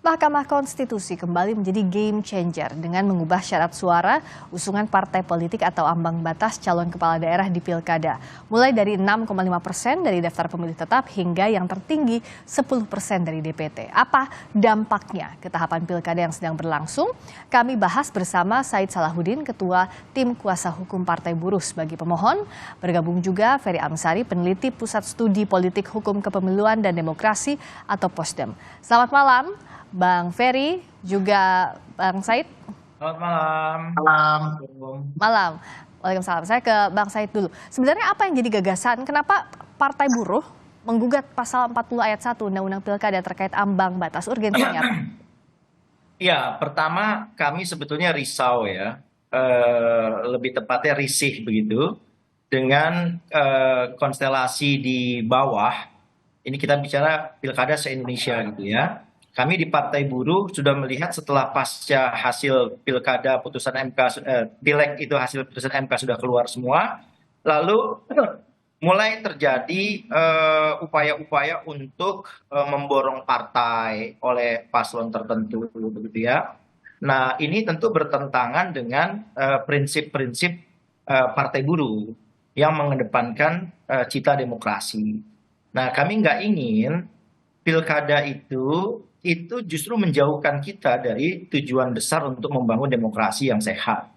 Mahkamah Konstitusi kembali menjadi game changer dengan mengubah syarat suara usungan partai politik atau ambang batas calon kepala daerah di Pilkada. Mulai dari 6,5% dari daftar pemilih tetap hingga yang tertinggi 10% dari DPT. Apa dampaknya ke tahapan Pilkada yang sedang berlangsung? Kami bahas bersama Said Salahuddin, Ketua Tim Kuasa Hukum Partai Buruh sebagai pemohon. Bergabung juga Ferry Amsari, peneliti Pusat Studi Politik Hukum Kepemiluan dan Demokrasi atau POSDEM. Selamat malam. Bang Ferry, juga Bang Said. Selamat malam. Malam. Waalaikumsalam. Saya ke Bang Said dulu. Sebenarnya apa yang jadi gagasan? Kenapa Partai Buruh menggugat pasal 40 ayat 1 Undang-Undang Pilkada terkait ambang batas, urgensinya apa? Ya, pertama kami sebetulnya risau ya, lebih tepatnya risih begitu, dengan konstelasi di bawah. Ini kita bicara Pilkada se-Indonesia gitu ya. Kami di Partai Buruh sudah melihat setelah pasca hasil Pilkada putusan MK, Pileg itu hasil putusan MK sudah keluar semua, lalu mulai terjadi upaya-upaya untuk memborong partai oleh paslon tertentu begitu ya. Nah, ini tentu bertentangan dengan prinsip-prinsip Partai Buruh yang mengedepankan cita demokrasi. Nah, kami nggak ingin pilkada itu justru menjauhkan kita dari tujuan besar untuk membangun demokrasi yang sehat.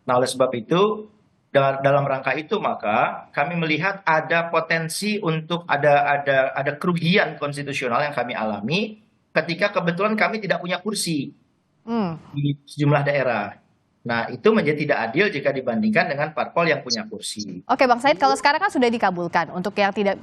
Nah, oleh sebab itu, dalam rangka itu maka kami melihat ada potensi untuk ada kerugian konstitusional yang kami alami ketika kebetulan kami tidak punya kursi di sejumlah daerah. Nah, itu menjadi tidak adil jika dibandingkan dengan parpol yang punya kursi. Oke, Bang Said, kalau sekarang kan sudah dikabulkan untuk yang tidak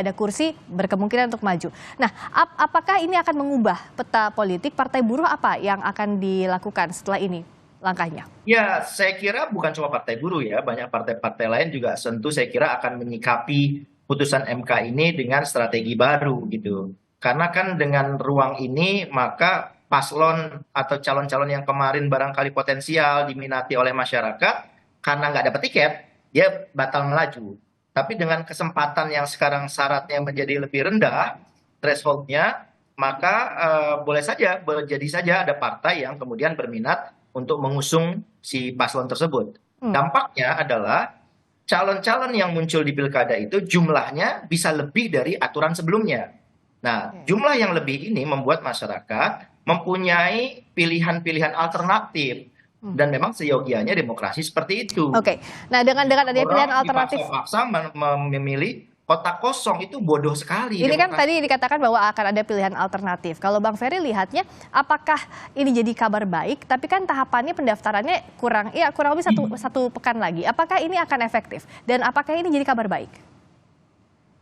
ada kursi berkemungkinan untuk maju. Nah, apakah ini akan mengubah peta politik Partai Buruh? Apa yang akan dilakukan setelah ini langkahnya? Ya, saya kira bukan cuma Partai Buruh ya, banyak partai-partai lain juga tentu saya kira akan menyikapi putusan MK ini dengan strategi baru gitu. Karena kan dengan ruang ini maka paslon atau calon-calon yang kemarin barangkali potensial diminati oleh masyarakat karena nggak dapat tiket, dia batal melaju. Tapi dengan kesempatan yang sekarang syaratnya menjadi lebih rendah, thresholdnya, maka jadi saja ada partai yang kemudian berminat untuk mengusung si paslon tersebut. Dampaknya adalah calon-calon yang muncul di pilkada itu jumlahnya bisa lebih dari aturan sebelumnya. Nah, jumlah yang lebih ini membuat masyarakat mempunyai pilihan-pilihan alternatif. Dan memang seyogianya demokrasi seperti itu. Oke, nah dengan adanya pilihan alternatif, dipaksa-paksa memilih kota kosong itu bodoh sekali. ini kan tadi dikatakan bahwa akan ada pilihan alternatif. Kalau Bang Ferry lihatnya, apakah ini jadi kabar baik? Tapi kan tahapannya pendaftarannya kurang lebih satu pekan lagi. Apakah ini akan efektif? Dan apakah ini jadi kabar baik?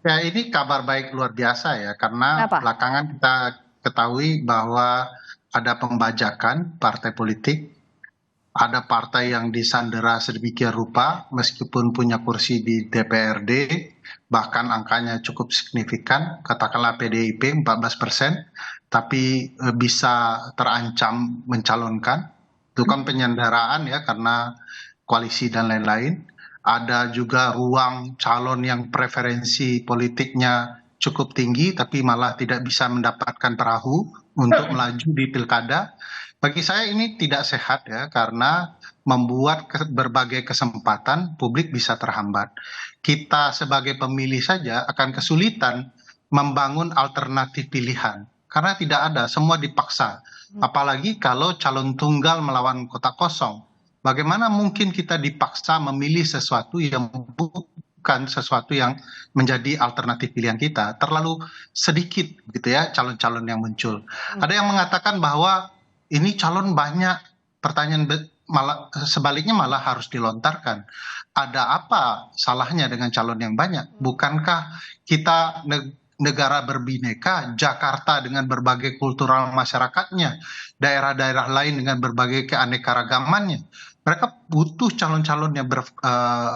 Ya, ini kabar baik luar biasa ya, karena Kenapa? belakangan kita ketahui bahwa ada pembajakan partai politik, ada partai yang disandera sedemikian rupa meskipun punya kursi di DPRD, bahkan angkanya cukup signifikan, katakanlah PDIP 14%, tapi bisa terancam mencalonkan. Itu kan penyanderaan ya, karena koalisi dan lain-lain. Ada juga ruang calon yang preferensi politiknya cukup tinggi tapi malah tidak bisa mendapatkan perahu untuk melaju di pilkada. Bagi saya ini tidak sehat ya, karena membuat berbagai kesempatan publik bisa terhambat. Kita sebagai pemilih saja akan kesulitan membangun alternatif pilihan karena tidak ada, semua dipaksa. Apalagi kalau calon tunggal melawan kota kosong. Bagaimana mungkin kita dipaksa memilih sesuatu yang bukan sesuatu yang menjadi alternatif pilihan kita? Terlalu sedikit gitu ya calon-calon yang muncul. Ada yang mengatakan bahwa ini calon banyak, pertanyaan malah sebaliknya malah harus dilontarkan. Ada apa salahnya dengan calon yang banyak? Bukankah kita negara berbineka, Jakarta dengan berbagai kultural masyarakatnya, daerah-daerah lain dengan berbagai keanekaragamannya. Mereka butuh calon-calon yang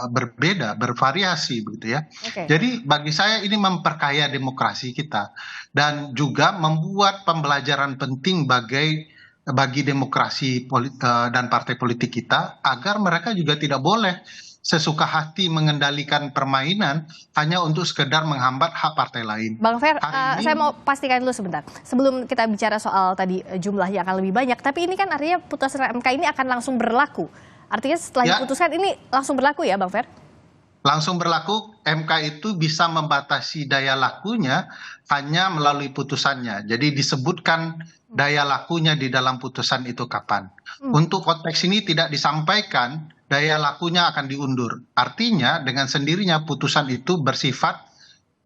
berbeda, bervariasi begitu ya. Jadi bagi saya ini memperkaya demokrasi kita dan juga membuat pembelajaran penting bagi demokrasi dan partai politik kita, agar mereka juga tidak boleh sesuka hati mengendalikan permainan hanya untuk sekedar menghambat hak partai lain. Bang Fer, Hari ini saya mau pastikan dulu sebentar. Sebelum kita bicara soal tadi jumlahnya akan lebih banyak, tapi ini kan artinya putusan MK ini akan langsung berlaku. Artinya setelah ya, diputuskan ini langsung berlaku ya Bang Fer? langsung berlaku. MK itu bisa membatasi daya lakunya hanya melalui putusannya. Jadi disebutkan daya lakunya di dalam putusan itu kapan. Untuk konteks ini tidak disampaikan daya lakunya akan diundur. Artinya dengan sendirinya putusan itu bersifat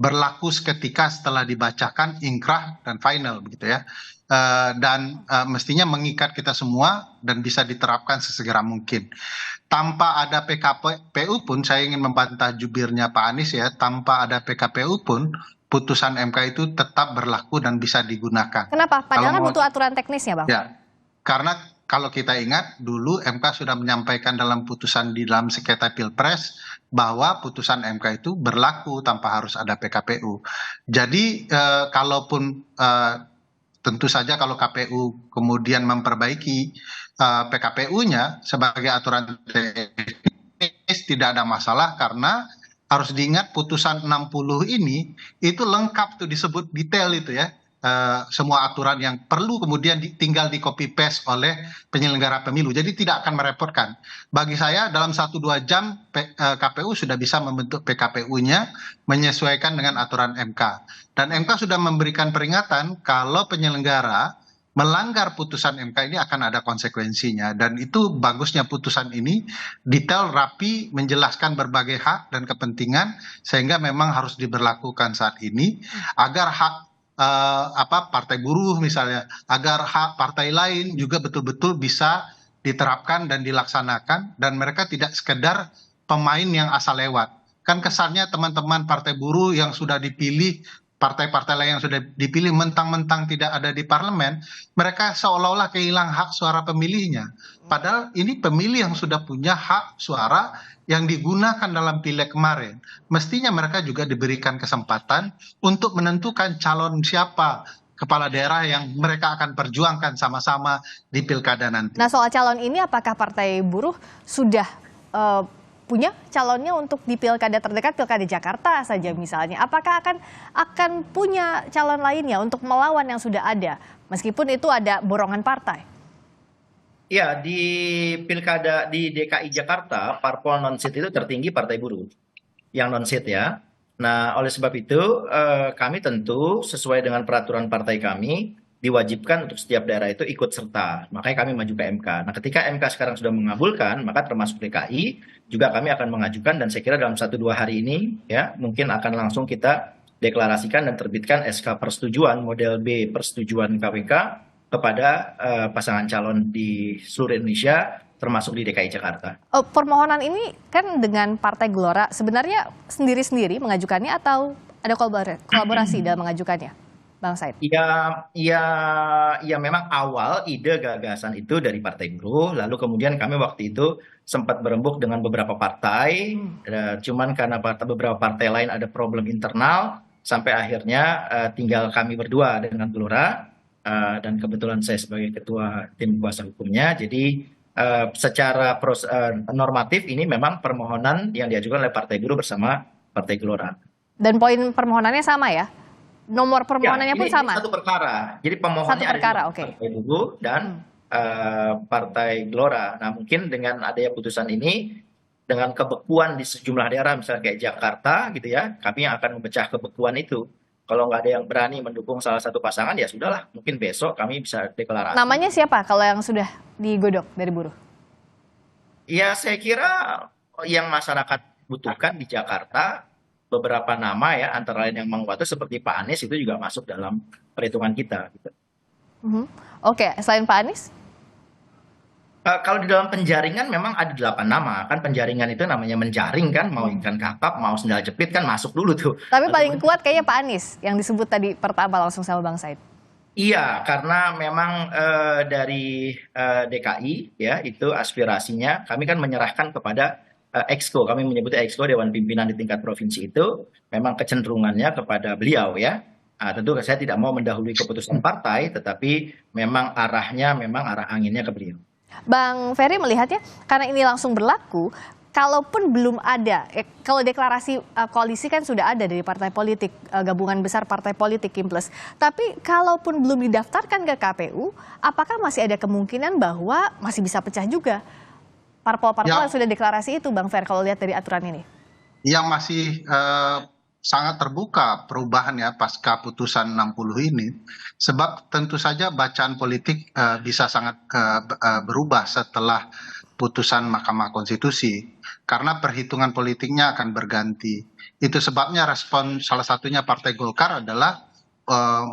berlaku seketika setelah dibacakan, inkrah dan final begitu ya. Mestinya mengikat kita semua dan bisa diterapkan sesegera mungkin. Tanpa ada PKPU pun, saya ingin membantah jubirnya Pak Anies ya, tanpa ada PKPU pun putusan MK itu tetap berlaku dan bisa digunakan. Kenapa? Padahal kan Kalau butuh aturan teknisnya Bang. Ya, karena kalau kita ingat dulu MK sudah menyampaikan dalam putusan di dalam sengketa Pilpres bahwa putusan MK itu berlaku tanpa harus ada PKPU. Jadi kalaupun tentu saja kalau KPU kemudian memperbaiki PKPU-nya sebagai aturan teknis tidak ada masalah, karena harus diingat putusan 60 ini itu lengkap tuh, disebut detail itu ya. Semua aturan yang perlu kemudian tinggal di copy paste oleh penyelenggara pemilu, jadi tidak akan merepotkan. Bagi saya dalam 1-2 jam KPU sudah bisa membentuk PKPU-nya menyesuaikan dengan aturan MK, dan MK sudah memberikan peringatan kalau penyelenggara melanggar putusan MK ini akan ada konsekuensinya. Dan itu bagusnya putusan ini detail, rapi, menjelaskan berbagai hak dan kepentingan, sehingga memang harus diberlakukan saat ini agar hak partai buruh misalnya, agar hak partai lain juga betul-betul bisa diterapkan dan dilaksanakan, dan mereka tidak sekedar pemain yang asal lewat. Kan kesannya teman-teman partai buruh yang sudah dipilih, partai-partai lain yang sudah dipilih mentang-mentang tidak ada di parlemen, mereka seolah-olah kehilangan hak suara pemilihnya. Padahal ini pemilih yang sudah punya hak suara yang digunakan dalam pileg kemarin. Mestinya mereka juga diberikan kesempatan untuk menentukan calon siapa kepala daerah yang mereka akan perjuangkan sama-sama di pilkada nanti. Nah, soal calon ini apakah Partai Buruh sudah punya calonnya untuk di pilkada terdekat, pilkada Jakarta saja misalnya? Apakah akan punya calon lainnya untuk melawan yang sudah ada, meskipun itu ada borongan partai? Ya, di pilkada di DKI Jakarta, parpol non-seat itu tertinggi Partai Buruh yang non-seat ya. Nah, oleh sebab itu kami tentu sesuai dengan peraturan partai kami diwajibkan untuk setiap daerah itu ikut serta. Makanya kami maju ke MK. Nah, ketika MK sekarang sudah mengabulkan, maka termasuk DKI juga kami akan mengajukan, dan saya kira dalam 1-2 hari ini ya mungkin akan langsung kita deklarasikan dan terbitkan SK persetujuan model B persetujuan KPK kepada pasangan calon di seluruh Indonesia, termasuk di DKI Jakarta. Permohonan ini kan dengan Partai Gelora sebenarnya sendiri-sendiri mengajukannya atau ada kolaborasi dalam mengajukannya, Bang Said? Ya, memang awal ide gagasan itu dari Partai Buruh, lalu kemudian kami waktu itu sempat berembuk dengan beberapa partai, cuman karena beberapa partai lain ada problem internal, sampai akhirnya tinggal kami berdua dengan Gelora. Dan kebetulan saya sebagai ketua tim kuasa hukumnya, jadi secara normatif ini memang permohonan yang diajukan oleh Partai Buruh bersama Partai Gelora. Dan poin permohonannya sama ya? Nomor permohonannya ya, pun sama? Ini satu perkara, jadi pemohonnya ada Partai Buruh dan Partai Gelora. Nah, mungkin dengan adanya putusan ini, dengan kebekuan di sejumlah daerah misalnya kayak Jakarta gitu ya, kami yang akan memecah kebekuan itu. Kalau nggak ada yang berani mendukung salah satu pasangan, ya sudahlah, mungkin besok kami bisa deklarasi. Namanya siapa kalau yang sudah digodok dari buruh? Ya, saya kira yang masyarakat butuhkan di Jakarta, beberapa nama ya, antara lain yang menguat seperti Pak Anies itu juga masuk dalam perhitungan kita. Gitu. Oke, selain Pak Anies? Kalau di dalam penjaringan memang ada 8 nama. Kan penjaringan itu namanya menjaring kan, mau ikan kakap, mau sendal jepit kan masuk dulu tuh. Tapi paling kuat kayaknya Pak Anies yang disebut tadi pertama langsung sama Bang Said. Iya, karena memang dari DKI ya itu aspirasinya, kami kan menyerahkan kepada Exco, kami menyebutnya Exco, Dewan Pimpinan di tingkat provinsi itu memang kecenderungannya kepada beliau ya. Tentu saya tidak mau mendahului keputusan partai, tetapi memang arahnya, memang arah anginnya ke beliau. Bang Ferry melihatnya karena ini langsung berlaku, kalaupun belum ada, kalau deklarasi koalisi kan sudah ada dari partai politik, gabungan besar partai politik Kim Plus. Tapi kalaupun belum didaftarkan ke KPU, apakah masih ada kemungkinan bahwa masih bisa pecah juga parpol-parpol yang sudah deklarasi itu, Bang Fer, kalau lihat dari aturan ini? Yang masih sangat terbuka perubahan ya pasca putusan 60 ini, sebab tentu saja bacaan politik bisa sangat berubah setelah putusan Mahkamah Konstitusi, karena perhitungan politiknya akan berganti. Itu sebabnya respon salah satunya Partai Golkar adalah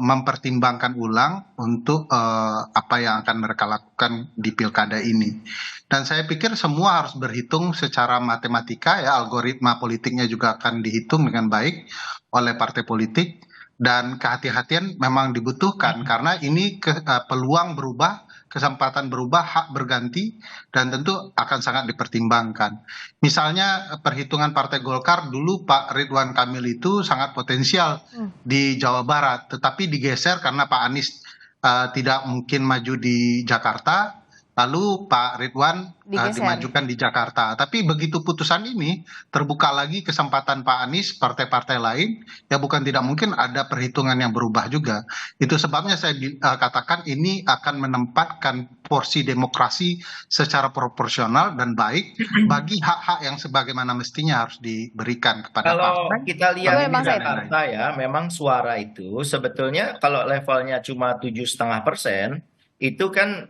mempertimbangkan ulang untuk apa yang akan mereka lakukan di pilkada ini. Dan saya pikir semua harus berhitung secara matematika ya, algoritma politiknya juga akan dihitung dengan baik oleh partai politik, dan kehati-hatian memang dibutuhkan karena ini peluang berubah, kesempatan berubah, hak berganti, dan tentu akan sangat dipertimbangkan. Misalnya perhitungan Partai Golkar dulu Pak Ridwan Kamil itu sangat potensial di Jawa Barat, tetapi digeser karena Pak Anies tidak mungkin maju di Jakarta, lalu Pak Ridwan dimajukan di Jakarta. Tapi begitu putusan ini terbuka lagi kesempatan Pak Anies, partai-partai lain, ya bukan tidak mungkin ada perhitungan yang berubah juga. Itu sebabnya saya katakan ini akan menempatkan porsi demokrasi secara proporsional dan baik bagi hak-hak yang sebagaimana mestinya harus diberikan kepada Kalau partai. kita lihat di Jakarta ya, memang suara itu sebetulnya kalau levelnya cuma 7,5%, itu kan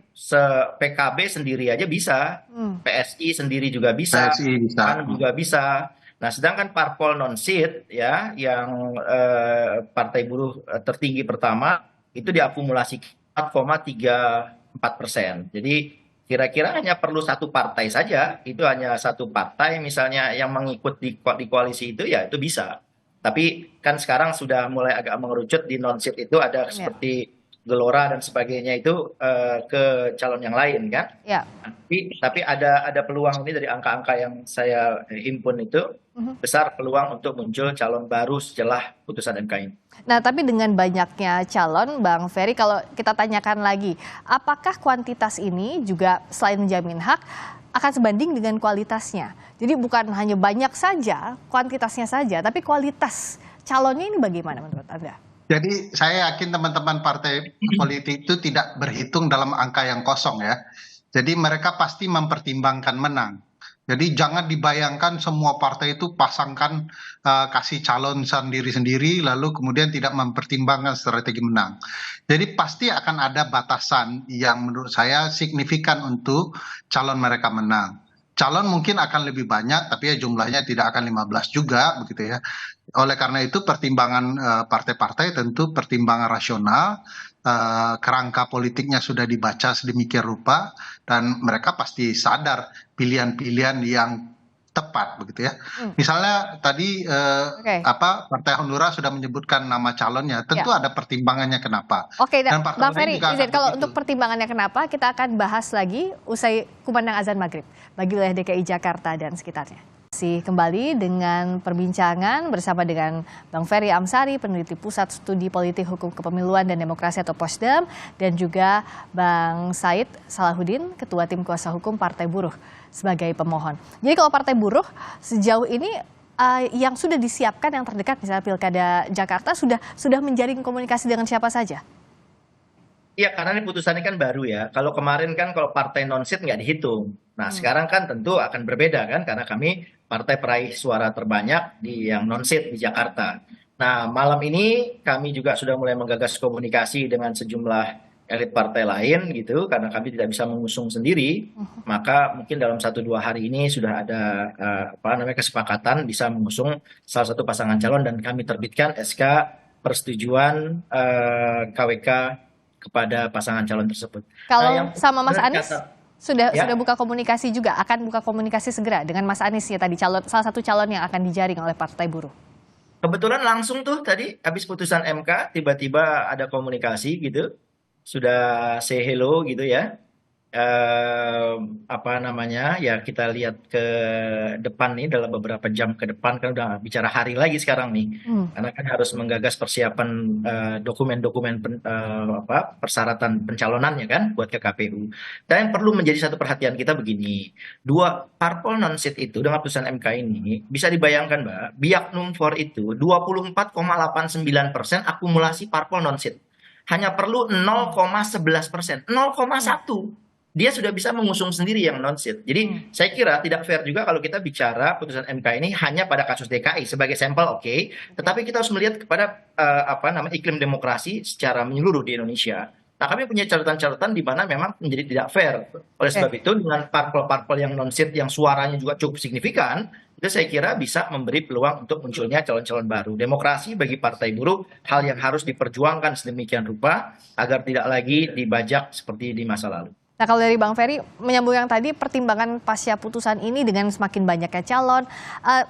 PKB sendiri aja bisa, PSI sendiri juga bisa, PAN juga bisa. Nah, sedangkan parpol non seat ya, yang partai buruh tertinggi pertama itu diakumulasi 4,34%. Jadi kira-kira hanya perlu satu partai saja, itu hanya satu partai misalnya yang mengikut di koalisi itu ya itu bisa. Tapi kan sekarang sudah mulai agak mengerucut di non seat itu ada seperti Gelora dan sebagainya itu ke calon yang lain kan. Ya. Tapi ada peluang ini dari angka-angka yang saya himpun itu besar peluang untuk muncul calon baru setelah putusan MK ini. Nah, tapi dengan banyaknya calon, Bang Ferry, kalau kita tanyakan lagi, apakah kuantitas ini juga selain menjamin hak akan sebanding dengan kualitasnya? Jadi bukan hanya banyak saja, kuantitasnya saja, tapi kualitas calonnya ini bagaimana menurut Anda? Jadi saya yakin teman-teman partai politik itu tidak berhitung dalam angka yang kosong ya. Jadi mereka pasti mempertimbangkan menang. Jadi jangan dibayangkan semua partai itu pasangkan kasih calon sendiri-sendiri lalu kemudian tidak mempertimbangkan strategi menang. Jadi pasti akan ada batasan yang menurut saya signifikan untuk calon mereka menang. Calon mungkin akan lebih banyak, tapi ya jumlahnya tidak akan 15 juga, begitu ya. Oleh karena itu pertimbangan partai-partai tentu pertimbangan rasional, kerangka politiknya sudah dibaca sedemikian rupa, dan mereka pasti sadar pilihan-pilihan yang tepat, begitu ya. Misalnya tadi Partai Hanura sudah menyebutkan nama calonnya, tentu ada pertimbangannya kenapa. Oke, Bang Ferry, kalau untuk pertimbangannya kenapa, kita akan bahas lagi usai kumandang azan maghrib bagi wilayah DKI Jakarta dan sekitarnya. Masih kembali dengan perbincangan bersama dengan Bang Ferry Amsari, peneliti Pusat Studi Politik Hukum Kepemiluan dan Demokrasi atau Posdem, dan juga Bang Said Salahuddin, Ketua Tim Kuasa Hukum Partai Buruh sebagai pemohon. Jadi kalau Partai Buruh sejauh ini yang sudah disiapkan yang terdekat misalnya Pilkada Jakarta sudah menjalin komunikasi dengan siapa saja? Iya, karena ini putusannya kan baru ya. Kalau kemarin kan kalau partai non-seat nggak dihitung. Nah, sekarang kan tentu akan berbeda kan, karena kami partai peraih suara terbanyak di yang non-seat di Jakarta. Nah, malam ini kami juga sudah mulai menggagas komunikasi dengan sejumlah elit partai lain gitu, karena kami tidak bisa mengusung sendiri. Maka mungkin dalam 1-2 hari ini sudah ada kesepakatan bisa mengusung salah satu pasangan calon, dan kami terbitkan SK persetujuan KWK kepada pasangan calon tersebut. Kalau sama Mas Anies sudah buka komunikasi juga, akan buka komunikasi segera dengan Mas Anies ya tadi, salah satu calon yang akan dijaring oleh Partai Buruh. Kebetulan langsung tuh tadi habis putusan MK tiba-tiba ada komunikasi gitu, sudah say hello gitu ya. apa namanya ya, kita lihat ke depan nih dalam beberapa jam ke depan, kan udah bicara hari lagi sekarang nih, karena kan harus menggagas persiapan dokumen-dokumen persyaratan pencalonannya kan buat ke KPU. Dan yang perlu menjadi satu perhatian kita begini, dua parpol non seat itu dengan putusan MK ini bisa dibayangkan Mbak, Biak Numfor itu 24,89% akumulasi parpol non seat, hanya perlu 0,11%, 0,1 dia sudah bisa mengusung sendiri yang non seat. Jadi saya kira tidak fair juga kalau kita bicara putusan MK ini hanya pada kasus DKI sebagai sampel, oke, tetapi kita harus melihat kepada iklim demokrasi secara menyeluruh di Indonesia. Nah, kami punya catatan-catatan di mana memang menjadi tidak fair. Oleh sebab itu, dengan parpol-parpol yang non seat yang suaranya juga cukup signifikan, itu saya kira bisa memberi peluang untuk munculnya calon-calon baru. Demokrasi bagi partai buruh hal yang harus diperjuangkan sedemikian rupa agar tidak lagi dibajak seperti di masa lalu. Nah, kalau dari Bang Ferry, menyambung yang tadi, pertimbangan pasca putusan ini dengan semakin banyaknya calon,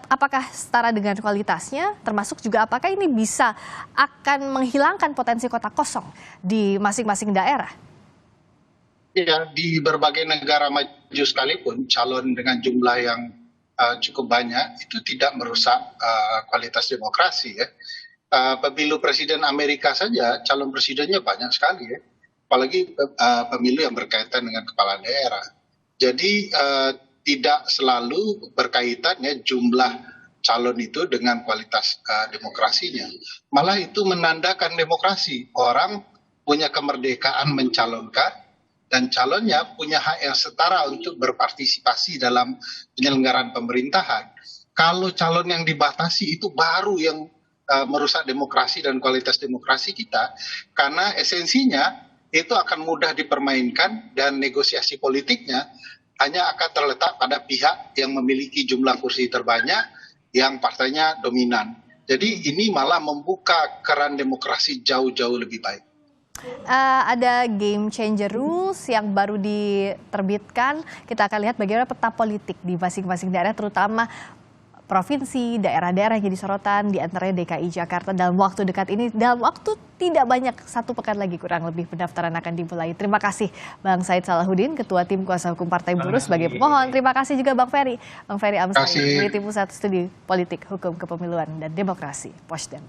apakah setara dengan kualitasnya, termasuk juga apakah ini bisa akan menghilangkan potensi kota kosong di masing-masing daerah? Ya, di berbagai negara maju sekalipun, calon dengan jumlah yang cukup banyak itu tidak merusak kualitas demokrasi ya. Pemilu presiden Amerika saja, calon presidennya banyak sekali ya. Apalagi pemilu yang berkaitan dengan kepala daerah. Jadi tidak selalu berkaitannya jumlah calon itu dengan kualitas demokrasinya. Malah itu menandakan demokrasi. Orang punya kemerdekaan mencalonkan dan calonnya punya hak yang setara untuk berpartisipasi dalam penyelenggaraan pemerintahan. Kalau calon yang dibatasi itu baru yang merusak demokrasi dan kualitas demokrasi kita, karena esensinya itu akan mudah dipermainkan dan negosiasi politiknya hanya akan terletak pada pihak yang memiliki jumlah kursi terbanyak yang partainya dominan. Jadi ini malah membuka keran demokrasi jauh-jauh lebih baik. Ada game changer rules yang baru diterbitkan. Kita akan lihat bagaimana peta politik di masing-masing daerah, terutama provinsi, daerah-daerah yang jadi sorotan, di antaranya DKI Jakarta dalam waktu dekat ini. Dalam waktu tidak banyak, 1 pekan lagi kurang lebih pendaftaran akan dimulai. Terima kasih Bang Said Salahuddin, Ketua Tim Kuasa Hukum Partai Buruh sebagai pemohon. Terima kasih juga Bang Ferry Amsari, peneliti Pusat Studi Politik, Hukum Kepemiluan dan Demokrasi, Posdem.